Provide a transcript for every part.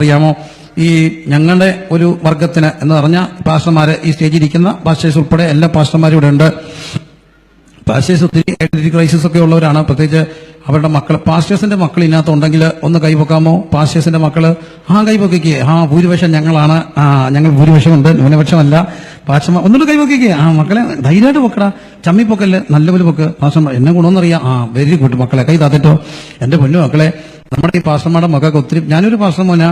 അറിയാമോ? ഈ ഞങ്ങളുടെ ഒരു വർഗത്തിന് എന്ന് പറഞ്ഞാൽ പാസ്റ്റർമാര്, ഈ സ്റ്റേജിൽ ഇരിക്കുന്ന പാസ്റ്റേഴ്സ് ഉൾപ്പെടെ എല്ലാ പാസ്റ്റർമാരും ഇവിടെ ഉണ്ട്. പാസ്റ്റേഴ്സ് ഒത്തിരി ഐഡന്റിറ്റി ക്രൈസിസ് ഒക്കെ ഉള്ളവരാണ്. പ്രത്യേകിച്ച് അവരുടെ മക്കൾ, പാസ്റ്റേഴ്സിന്റെ മക്കൾ ഇതിനകത്തുണ്ടെങ്കിൽ ഒന്ന് കൈപൊക്കാമോ? പാസ്റ്റേഴ്സിന്റെ മക്കള് കൈപൊക്കിക്കേ. ഭൂരിപക്ഷം ഞങ്ങളാണ്. ഞങ്ങൾ ഭൂരിപക്ഷമുണ്ട്, ന്യൂനപക്ഷമല്ല. പാസ്റ്റർമാർ ഒന്നുകൂടെ കൈപൊക്കിക്കേ. മക്കളെ ധൈര്യമായിട്ട് പൊക്കടാ, ചമ്മി പൊക്കല്ലേ, നല്ലപോലെ പൊക്ക്. പാസ്റ്റർമാർ എന്നെ ഗുണമെന്നറിയാം. വെരി ഗുഡ് മക്കളെ, കൈ താത്തിട്ടോ. എന്റെ പൊന്നു മക്കളെ, നമ്മുടെ ഈ പാസ്റ്റർമാരുടെ മക്കൾക്ക് ഒത്തിരി, ഞാനൊരു പാസ്റ്റർ മോനാ,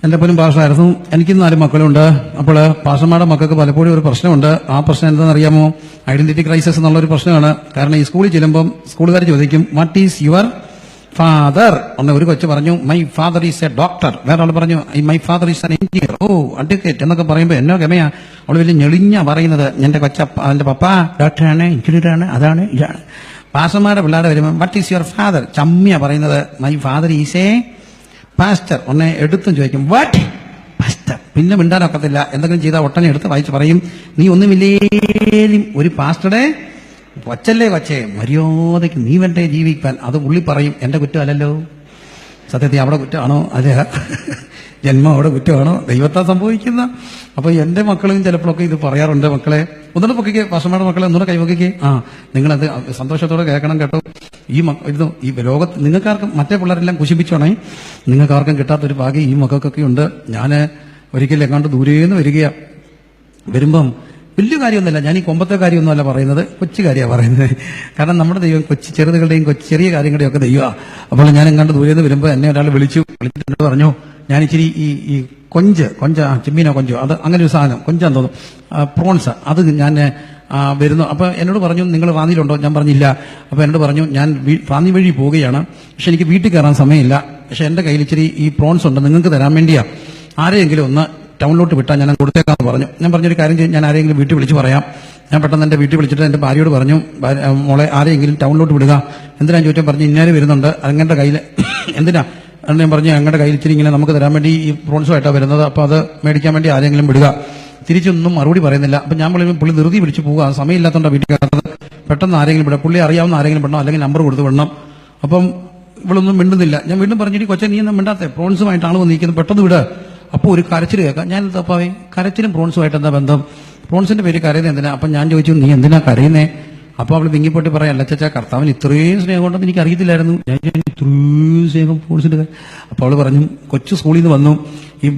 എന്റെ പോലും പാസ്റ്ററായിരുന്നു. എനിക്ക് 4 മക്കളുണ്ട്. അപ്പോൾ പാസ്റ്റർമാരുടെ മക്കൾക്ക് പലപ്പോഴും ഒരു പ്രശ്നമുണ്ട്. ആ പ്രശ്നം എന്താണെന്നറിയാമോ? ഐഡന്റിറ്റി ക്രൈസിസ് എന്നുള്ളൊരു പ്രശ്നമാണ്. കാരണം ഈ സ്കൂളിൽ ചെല്ലുമ്പം സ്കൂളുകാർ ചോദിക്കും, വാട്ട് ഈസ് യുവർ ഫാദർ? ഒരു കൊച്ചു പറഞ്ഞു, my father is A doctor. വേറെ ആൾ പറഞ്ഞു, my father is an engineer. Advocate എന്നൊക്കെ പറയുമ്പോൾ എന്നോ ഗമയാ. അവള് വലിയ ഞെളിഞ്ഞ പറയുന്നത്, എന്റെ എന്റെ പപ്പ ഡോക്ടറാണ്, എഞ്ചിനീയറാണ്, അതാണ് ഇതാണ്. പാസ്റ്റർമാരുടെ പിള്ളേരെ വരുമ്പോൾ വാട്ട് ഈസ് യുവർ ഫാദർ? ചമ്മിയ പറയുന്നത്, my father is A pastor. എടുത്തും ചോദിക്കും, വാട്ട് പാസ്റ്റർ? പിന്നെ മിണ്ടാനൊക്കത്തില്ല. എന്തെങ്കിലും ചെയ്താൽ ഒട്ടനെ എടുത്ത് വായിച്ച് പറയും, നീ ഒന്നുമില്ലേലും ഒരു പാസ്റ്ററുടെ കൊച്ചല്ലേ കൊച്ചേ, മര്യാദയ്ക്ക് നീ വേണ്ടേ ജീവിക്കാൻ. അത് പുള്ളി പറയും, എന്റെ കുറ്റമല്ലല്ലോ. സത്യത്തിൽ അവിടെ കുറ്റമാണോ? അതെ, ജന്മം അവിടെ കുറ്റമാണോ? ദൈവത്താ സംഭവിക്കുന്ന. അപ്പൊ എന്റെ മക്കളും ചിലപ്പോഴൊക്കെ ഇത് പറയാറുണ്ട്. മക്കളെ ഒന്നുകൂടെ പൊക്കിക്കേ, പാസ്റ്റർമാരുടെ മക്കളെ ഒന്നുകൂടെ കൈവക്കിക്കേ. നിങ്ങളത് സന്തോഷത്തോടെ കേൾക്കണം കേട്ടോ. ഈ ലോകത്ത് നിങ്ങൾക്കാർക്കും, മറ്റേ പിള്ളേരെല്ലാം കുശിപ്പിച്ചോണേ, നിങ്ങൾക്കാർക്കും കിട്ടാത്തൊരു ഭാഗ്യം ഈ മക്കൾക്കൊക്കെ ഉണ്ട്. ഞാൻ ഒരിക്കലും എങ്ങാണ്ട് ദൂരേന്ന് വരികയാണ്. വരുമ്പം വലിയ കാര്യമൊന്നുമില്ല, ഞാൻ ഈ കൊമ്പത്തെ കാര്യമൊന്നുമല്ല പറയുന്നത്, കൊച്ചു കാര്യമാണ് പറയുന്നത്. കാരണം നമ്മുടെ ദൈവം ചെറുതുകളുടെയും ചെറിയ കാര്യങ്ങളുടെയും ഒക്കെ ദൈവമാണ്. അപ്പോൾ ഞാൻ എങ്ങാണ്ട് ദൂരേന്ന് വരുമ്പോൾ എന്നെ ഒരാൾ വിളിച്ചിട്ട് പറഞ്ഞു, ഞാൻ ഇച്ചിരി ഈ കൊഞ്ച് ചെമ്മീനോ കൊഞ്ചോ, അത് അങ്ങനെ ഒരു സാധനം, കൊഞ്ചാന്ന് തോന്നുന്നു, പ്രോൺസ്, അത് ഞാൻ വരുന്നു. അപ്പൊ എന്നോട് പറഞ്ഞു, നിങ്ങൾ റാന്നിയിലുണ്ടോ? ഞാൻ പറഞ്ഞില്ല. അപ്പൊ എന്നോട് പറഞ്ഞു, ഞാൻ റാന്നി വഴി പോവുകയാണ്, പക്ഷെ എനിക്ക് വീട്ടിൽ കയറാൻ സമയമില്ല. പക്ഷെ എന്റെ കയ്യിൽ ഇച്ചിരി ഈ പ്രോൺസ് ഉണ്ട്, നിങ്ങൾക്ക് തരാൻ വേണ്ടിയാ. ആരെയെങ്കിലും ഒന്ന് ടൗണിലോട്ട് വിട്ടാൽ ഞാൻ കൊടുത്തേക്കാന്ന് പറഞ്ഞു. ഞാൻ പറഞ്ഞൊരു കാര്യം ചെയ്യും, ഞാൻ ആരെങ്കിലും വീട്ടിൽ വിളിച്ച് പറയാം. ഞാൻ പെട്ടെന്ന് എന്റെ വീട്ടിൽ വിളിച്ചിട്ട് എന്റെ ഭാര്യയോട് പറഞ്ഞു, മോളെ ആരെയെങ്കിലും ടൗണിലോട്ട് വിടുക. എന്തിനാന്ന് ചോദിച്ചാൽ പറഞ്ഞു, ഇന്നാല് വരുന്നുണ്ട്, അങ്ങയുടെ കയ്യിൽ എന്തിനാ? ഞാൻ പറഞ്ഞു, ഞങ്ങളുടെ കയ്യിൽ ഇച്ചിരി ഇങ്ങനെ നമുക്ക് തരാൻ വേണ്ടി ഈ പ്രോൺസുമായിട്ടാണ് വരുന്നത്, അപ്പൊ അത് മേടിക്കാൻ വേണ്ടി ആരെങ്കിലും വിടുക. തിരിച്ചൊന്നും മറുപടി പറയുന്നില്ല. അപ്പൊ ഞാൻ പുള്ളി ധൃതി പിടിച്ച് പോവുക, സമയമില്ലാത്തതുകൊണ്ടാണ് വീട്ടിൽ കയറുന്നത്. പെട്ടെന്ന് ആരെങ്കിലും വിടാം, പുള്ളി അറിയാവുന്ന ആരെങ്കിലും വിടണം, അല്ലെങ്കിൽ നമ്പർ കൊടുത്ത് വിടണം. അപ്പം ഇവളൊന്നും മിണ്ടുന്നില്ല. ഞാൻ വീണ്ടും പറഞ്ഞിട്ട്, കൊച്ചെ നീ ഒന്നും മിണ്ടാത്തെ, പ്രോൺസുമായിട്ടാണ് വന്നിരിക്കുന്നത്, പെട്ടെന്ന് വിട്. അപ്പോൾ ഒരു കരച്ചിൽ കേൾക്കാം. ഞാൻ തപ്പാവേ, കരച്ചിലും പ്രോൺസുമായിട്ട് എന്താ ബന്ധം? പ്രോൺസിന്റെ പേര് കരയുന്നത് എന്തിനാ? അപ്പൊ ഞാൻ ചോദിച്ചു, നീ എന്തിനാ കരയുന്നേ? അപ്പൊ അവള് വിങ്ങിപ്പൊട്ടി പറയാം, അല്ല ചച്ചാ, കർത്താവിന് ഇത്രയും സ്നേഹം കൊണ്ടെന്ന് എനിക്ക് അറിയത്തില്ലായിരുന്നു. ഞാൻ ഇത്രയും സ്നേഹം പ്രോൺസിന്റെ. അപ്പൊ അവള് പറഞ്ഞു, കൊച്ചു സ്കൂളിൽ നിന്ന് വന്നു, ഈ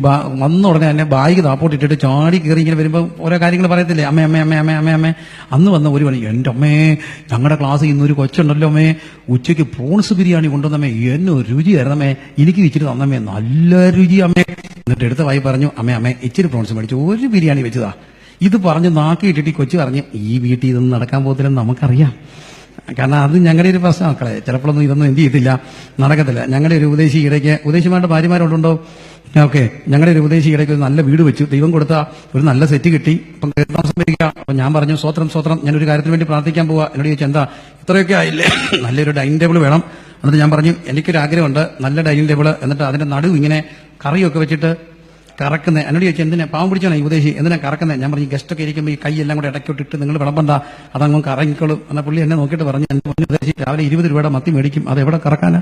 വന്ന ഉടനെ തന്നെ ബാഗ് താപ്പോട്ടിട്ടിട്ട് ചാടി കയറി ഇങ്ങനെ വരുമ്പോൾ ഓരോ കാര്യങ്ങൾ പറയത്തില്ലേ, അമ്മേ അമ്മേ അമ്മേ അമ്മേ അമ്മേ അമ്മേ. അന്ന് വന്ന ഒരു പണി, എന്റെ അമ്മേ, ഞങ്ങളുടെ ക്ലാസ്സിൽ ഇന്നൊരു കൊച്ചുണ്ടല്ലോ അമ്മേ, ഉച്ചയ്ക്ക് പ്രോൺസ് ബിരിയാണി കൊണ്ടുവന്നമ്മേ, എന്നോ രുചിയായിരുന്നമ്മേ, എനിക്ക് ഇച്ചിരി തന്നമ്മേ, നല്ല രുചി അമ്മേ. എന്നിട്ട് എടുത്ത വായി പറഞ്ഞു, അമ്മേ ഇച്ചിരി പ്രോൺസ് മേടിച്ചു, ഒരു ബിരിയാണി വെച്ചതാ. ഇത് പറഞ്ഞ് നാക്കിയിട്ടിട്ട് ഈ കൊച്ചു പറഞ്ഞു, ഈ വീട്ടിൽ ഇതൊന്നും നടക്കാൻ പോകത്തില്ലെന്ന് നമുക്കറിയാം. കാരണം അത് ഞങ്ങളുടെ ഒരു പ്രശ്നം മക്കളെ, ചിലപ്പോഴൊന്നും ഇതൊന്നും എന്ത് ചെയ്യത്തില്ല, നടക്കത്തില്ല. ഞങ്ങളുടെ ഒരു ഉപദേശി ഇടയ്ക്ക്, ഉപദേശിമാരുടെ ഭാര്യമാരുണ്ടോ? ഓക്കെ, ഞങ്ങളുടെ ഒരു ഉപദേശി ഇടയ്ക്ക് ഒരു നല്ല വീട് വെച്ചു, ദൈവം കൊടുത്ത ഒരു നല്ല സെറ്റ് കിട്ടി. അപ്പം താമസം വരിക. അപ്പൊ ഞാൻ പറഞ്ഞു, സ്വത്രം, ഞാനൊരു കാര്യത്തിന് വേണ്ടി പ്രാർത്ഥിക്കാൻ പോവാ. എന്നോട് ചോദിച്ചാൽ എന്താ ഇത്രയൊക്കെ ആയില്ലേ, നല്ലൊരു ഡൈനിങ് ടേബിൾ വേണം. എന്നിട്ട് ഞാൻ പറഞ്ഞു, എനിക്കൊരു ആഗ്രഹമുണ്ട്, നല്ല ഡൈനിങ് ടേബിൾ. എന്നിട്ട് അതിന്റെ നടുവ് ഇങ്ങനെ കറിയൊക്കെ വെച്ചിട്ട് കറക്കുന്നേ. എന്നോട് ചോദിച്ചാൽ എന്തിനാ, പാവം പിടിച്ചാണ് ഈ ഉപദേശി, എന്തിനാ കറക്കുന്നേ? ഞാൻ പറഞ്ഞു, ഗസ്റ്റൊക്കെ ഇരിക്കുമ്പോൾ ഈ കൈയെല്ലാം കൂടെ ഇടയ്ക്കോട്ടിട്ട് നിങ്ങൾ വിളമ്പണ്ട, അതങ്ങ് കറങ്ങിക്കോളും. എന്നാൽ പുള്ളി എന്നെ നോക്കിയിട്ട് പറഞ്ഞു, എന്റെ മുന്നിൽ ഉപദേശി രാവിലെ 20 രൂപയുടെ മത്തി മേടിക്കും, അത് എവിടെ കറക്കാനാ?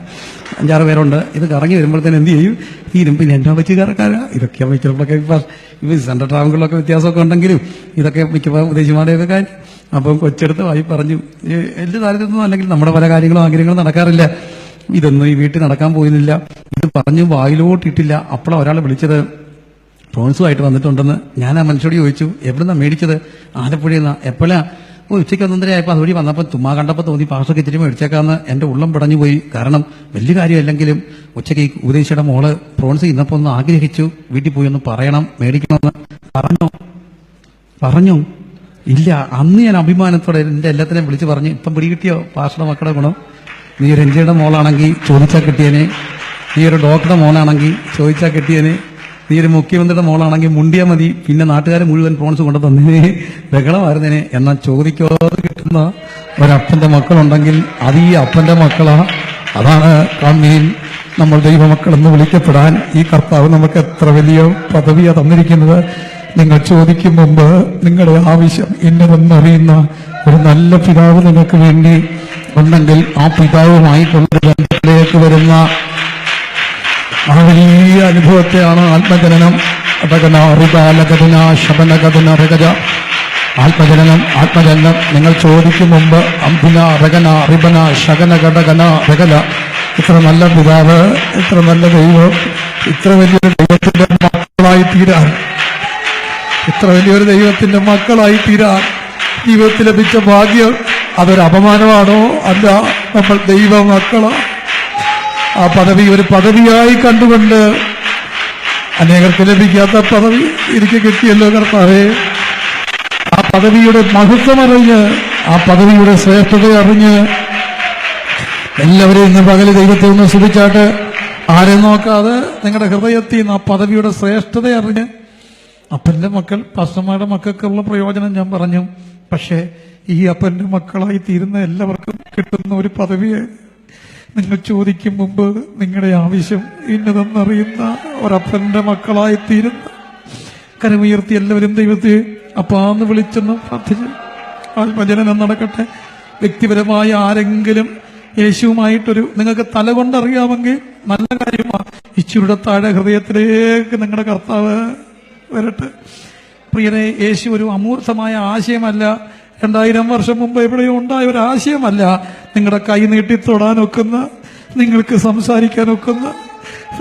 5-6 പേരുണ്ട്, ഇത് കറങ്ങി വരുമ്പോഴത്തേന് എന്ത് ചെയ്യും? തീരും. പിന്നെ എന്നാ വെച്ച് കറക്കാനാ? ഇതൊക്കെ മിക്കപ്പോഴൊക്കെ ഇപ്പൊ സെൻട്രൽ ട്രാവലുകളിലൊക്കെ വ്യത്യാസമൊക്കെ ഉണ്ടെങ്കിലും ഇതൊക്കെ മിക്കപ്പോൾ ഉപദേശിമാരുടെയൊക്കെ കാര്യം. അപ്പം കൊച്ചെടുത്ത് വായി പറഞ്ഞു, എല്ലാ താരത്തൊന്നും അല്ലെങ്കിൽ നമ്മുടെ പല കാര്യങ്ങളും ആഗ്രഹങ്ങളും നടക്കാറില്ല, ഇതൊന്നും ഈ വീട്ടിൽ നടക്കാൻ പോയിരുന്നില്ല. ഇത് പറഞ്ഞു വായിലോട്ടിട്ടില്ല. അപ്പോഴാണ് ഒരാൾ വിളിച്ചത്, പ്രോൺസുമായിട്ട് വന്നിട്ടുണ്ടെന്ന്. ഞാൻ ആ മനുഷ്യരോട് ചോദിച്ചു, എവിടുന്നാ മേടിച്ചത്? ആലപ്പുഴയിൽ നിന്നാ. എപ്പോഴാ? ഉച്ചയ്ക്ക് 1:30 അതുവഴി വന്നപ്പോൾ ചുമ്മാ കണ്ടപ്പോൾ തോന്നി പാസ്റ്റർക്ക് ഇത്തിരി മേടിച്ചേക്കാന്ന്. എന്റെ ഉള്ളം പിടഞ്ഞു പോയി. കാരണം വലിയ കാര്യമല്ലെങ്കിലും ഉച്ചയ്ക്ക് ഈ ഉപദേശിയുടെ മോള് പ്രോൺസ് ഇന്നപ്പോ ഒന്ന് ആഗ്രഹിച്ചു, വീട്ടിൽ പോയി ഒന്ന് പറയണം, മേടിക്കണമെന്ന്. പറഞ്ഞു ഇല്ല. അന്ന് ഞാൻ അഭിമാനത്തോടെ എന്റെ എല്ലാത്തിനെയും വിളിച്ചു പറഞ്ഞു, ഇപ്പം പിടികിട്ടിയോ പാസ്റ്ററുടെ മക്കളുടെ ഗുണം? നീ ഒരു എഞ്ചിയുടെ മോളാണെങ്കിൽ ചോദിച്ചാൽ കിട്ടിയേനെ, നീ ഒരു ഡോക്ടറുടെ മോനാണെങ്കിൽ ചോദിച്ചാൽ കിട്ടിയേനെ, നീ ഒരു മുഖ്യമന്ത്രിയുടെ മോളാണെങ്കിൽ മുണ്ടിയാ മതി, പിന്നെ നാട്ടുകാരെ മുഴുവൻ പ്രോൺസ് കൊണ്ടു തന്നേനെ, ബഹളമായിരുന്നേനെ. എന്നാൽ ചോദിക്കാതെ കിട്ടുന്ന ഒരപ്പന്റെ മക്കളുണ്ടെങ്കിൽ അത് ഈ അപ്പന്റെ മക്കളാ. അതാണ് കാൺമീൻ നമ്മൾ ദൈവമക്കളെന്ന് വിളിക്കപ്പെടാൻ ഈ കർത്താവ് നമുക്ക് എത്ര വലിയ പദവിയാ തന്നിരിക്കുന്നത്. നിങ്ങൾ ചോദിക്കും മുമ്പ് നിങ്ങളുടെ ആവശ്യം ഇന്നതെന്നറിയുന്ന ഒരു നല്ല പിതാവ് നിങ്ങൾക്ക് വേണ്ടി ഉണ്ടെങ്കിൽ ആ പിതാവുമായി ബന്ധത്തിലേക്ക് വരുന്ന ആ വലിയ അനുഭവത്തെയാണ് ആത്മജനനം. അതകന ഋതാലകഥന ശബനകഥന രഗജ. ആത്മജനനം നിങ്ങൾ ചോദിക്കും മുമ്പ് അംഭിന രഗന റിബന ശകന ഘടകന രഗല. ഇത്ര നല്ല പിതാവ്, ഇത്ര നല്ല ദൈവം, ഇത്ര വലിയൊരു ദൈവത്തിന്റെ മക്കളായി തീരാൻ, ഇത്ര വലിയൊരു ദൈവത്തിന്റെ മക്കളായി തീരാൻ ജീവിതത്തിൽ ലഭിച്ച ഭാഗ്യം അതൊരു അപമാനമാണോ? അല്ല, നമ്മൾ ദൈവ മക്കളാ. ആ പദവി ഒരു പദവിയായി കണ്ടുകൊണ്ട്, അനേകർക്ക് ലഭിക്കാത്ത പദവി എനിക്ക് കിട്ടിയല്ലോ കർത്താവേ. ആ പദവിയുടെ മഹത്വം അറിഞ്ഞ്, ആ പദവിയുടെ ശ്രേഷ്ഠത അറിഞ്ഞ് എല്ലാവരെയും ഇന്ന് പകല് ദൈവത്തെ ഒന്ന് സ്തുതിച്ചാട്ട്, ആരെ നോക്കാതെ നിങ്ങളുടെ ഹൃദയത്തിൽ നിന്ന് ആ പദവിയുടെ ശ്രേഷ്ഠത അറിഞ്ഞ്, അപ്പന്റെ മക്കൾ പാസ്റ്റർമാരുടെ മക്കൾക്കുള്ള പ്രയോജനം ഞാൻ പറഞ്ഞു. പക്ഷേ ഈ അപ്പന്റെ മക്കളായി തീരുന്ന എല്ലാവർക്കും കിട്ടുന്ന ഒരു പദവിയെ നിങ്ങൾ ചോദിക്കും മുമ്പ് നിങ്ങളുടെ ആവശ്യം ഇന്നതെന്നറിയുന്ന ഒരപ്പന്റെ മക്കളായി തീരുന്ന, കരമുയർത്തി എല്ലാവരും ദൈവത്തെ അപ്പാന്ന് വിളിച്ചെന്ന് പ്രാർത്ഥിച്ച് ആത്മജനനം നടക്കട്ടെ. വ്യക്തിപരമായ ആരെങ്കിലും യേശുവുമായിട്ടൊരു നിങ്ങൾക്ക് തലകൊണ്ടറിയാമെങ്കിൽ നല്ല കാര്യമാണ്. ഇച്ചിരുടെ താഴെ ഹൃദയത്തിലേക്ക് നിങ്ങളുടെ കർത്താവ് വരട്ടെ. പ്രിയരെ, യേശു ഒരു അമൂർത്തമായ ആശയമല്ല, 2000 വർഷം മുമ്പ് എവിടെയോ ഉണ്ടായ ഒരു ആശയമല്ല. നിങ്ങളുടെ കൈ നീട്ടി തൊടാനൊക്കുന്ന, നിങ്ങൾക്ക് സംസാരിക്കാനൊക്കുന്ന,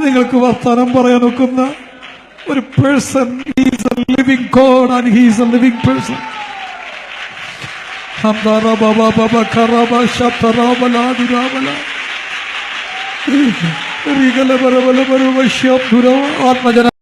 നിങ്ങൾക്ക് വർത്തമാനം പറയാനൊക്കുന്ന ഒരു person. He's a living God and he's a living person. ആത്മജന